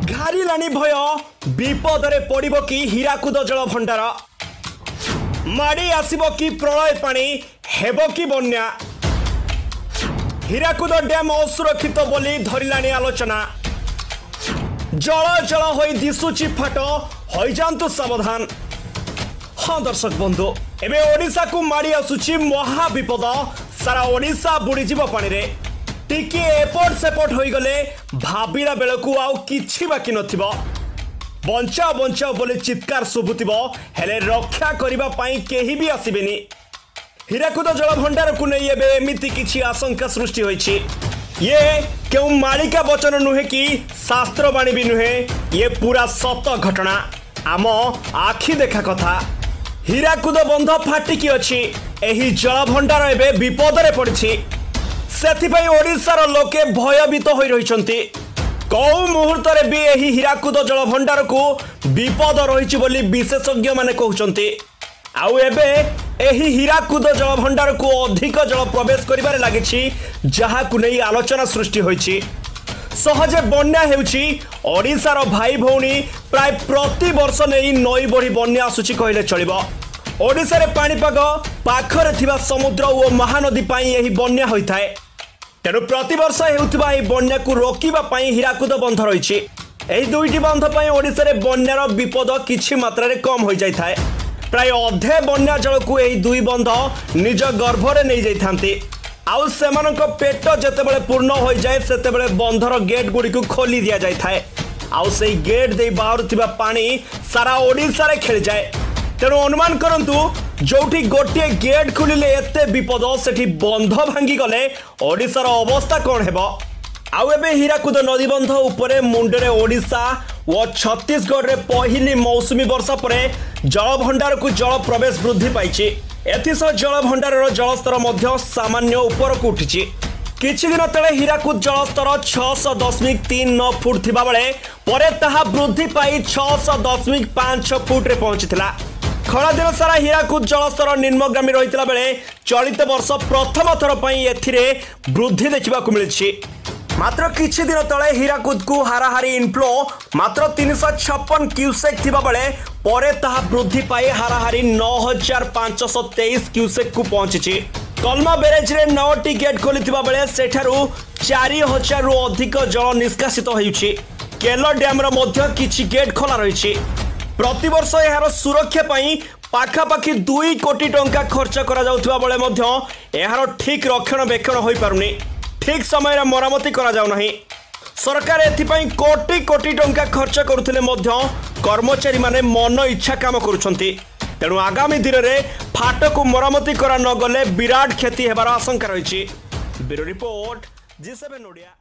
घारिलानी भय विपदरे पड़िबो कि हीराकुद जल भंडार माड़ी आसिबो कि प्रलय पानी हेबो कि बन्या हीराकुद डैम असुरक्षित बोली धरिलानी आलोचना जल जल होई दिसुची फाट होई जांतु सावधान। हाँ दर्शक बंधु एबे ओडिशा को माड़ी आसुची महा विपद सारा ओडिशा बुड़ी जीव पानी रे टिके एपट सेपट होई गले भाबिला बेलकू आउ किछि बाकी नथिबो बंचाओ बंचाओ बोले चित्कार सुबुतिबो हेले रक्षा करिबा पई केही भी आसीबेनी। हीराकुद जल भंडार को नहीं एबे एमिति किछि आशंका सृष्टि होइछि। ये केउ मालिका वचन नुहे कि शास्त्रवाणी भी नुहे, ये पूरा सत घटना आम आखि देखा कथा। हीराकुद बंध फाटिकी अछि, एही जल भंडार एबे विपदरे पड़िछि। सेथिपई ओडिशार लोके भयभीत होई रहिछन्ति। कौ मुहूर्तरे भी एही हीराकुद जल भंडार को विपद रहिछि बोली विशेषज्ञ माने कहउछन्ति। आउ एबे एही हीराकुद जल भंडार को अधिक जल प्रवेश करिबारे लागिछि, जहा को नै आलोचना सृष्टि होइछि। सहजे बन्या हेउछि ओडिशार भाई भौणी प्राय प्रति वर्ष नै नई बढी बन्या आसुछि कहले चलिबो। ओडिशारे पाणीपाग पाखरे थिबा समुद्र ओ महानदी पई एही बन्या होइथाय। तेणु प्रति वर्ष हेउथिबा एही बन्या को रोकिबा पई हीराकुद बंध रहिछि। एही दुईटी बंध पई ओडिशारे बन्यार विपद किछि मात्रारे कम होई जाइथाय। प्राय अधे बन्या जल को एही दुई बंध निज गर्भरे नै जाइथांती। आउ सेमानक पेट जेतेबेले पूर्ण हो जाए सेतेबेले बंधर गेट गुडी को खोली दिया जाइथाय। आउ सेही गेट दे बाहरुथिबा पानी सारा ओडिसा रे खेल जाए। तेणु अनुमान करंतु जोठी गोटे गेट खुलिले एते विपद सेठी बंध भांगी गले ओडिशार अवस्था कौन हेबो। आउ एबे हीराकुद नदी बंध उपरे मुंडरे ओडिशा व छत्तीसगढ़ रे पहिली मौसुमी वर्षा परे जल भंडार को जल प्रवेश वृद्धि पाइछि। एथिसह जल भंडारर जलस्तर मध्य सामान्य ऊपर को उठिछि। किछि दिन तले हीराकुद जलस्तर 6.39 फुट थिबा बेले परे ताहा वृद्धि पाई 6.56 फुट रे पहुंचिथिला। खरा दिन सारा हीराकुद जलस्तर निम्नगामी रहितला बेले चलित वर्ष प्रथम थर पई एथिरे वृद्धि देखिबा को मिलिछि। मात्र किछि दिन तले हीराकुद को हाराहारी इनफ्लो मात्र 356 क्यूसेक थिबा बेले परे ताहा वृद्धि पाई हाराहारी 9523 क्यूसेक को पहुंचिछि। कलमा बैरेज रे 9टी गेट खोलिथिबा बेले सेठारु 4000 रु अधिक जल निष्कासित होइछि। केलो डैम रो मध्य किछि गेट खोला रहिछि। प्रतिवर्ष एहार सुरक्षा पई पाखापाखि 2 कोटी टंका खर्च करा जाउथिबा बेले मध्य एहार ठीक रक्षणाबेक्षण होई पारुनी, ठीक समय रे मरामती करा जाउ नाही। सरकार एथिपई कोटी कोटी टंका खर्च करुथिले मध्य कर्मचारी माने मन इच्छा काम करुछन्ति। तेणु आगामी दिन में फाट को मरामती करा न गले विराट क्षति हेबार आशंका रही। Bureau report G7 Odia.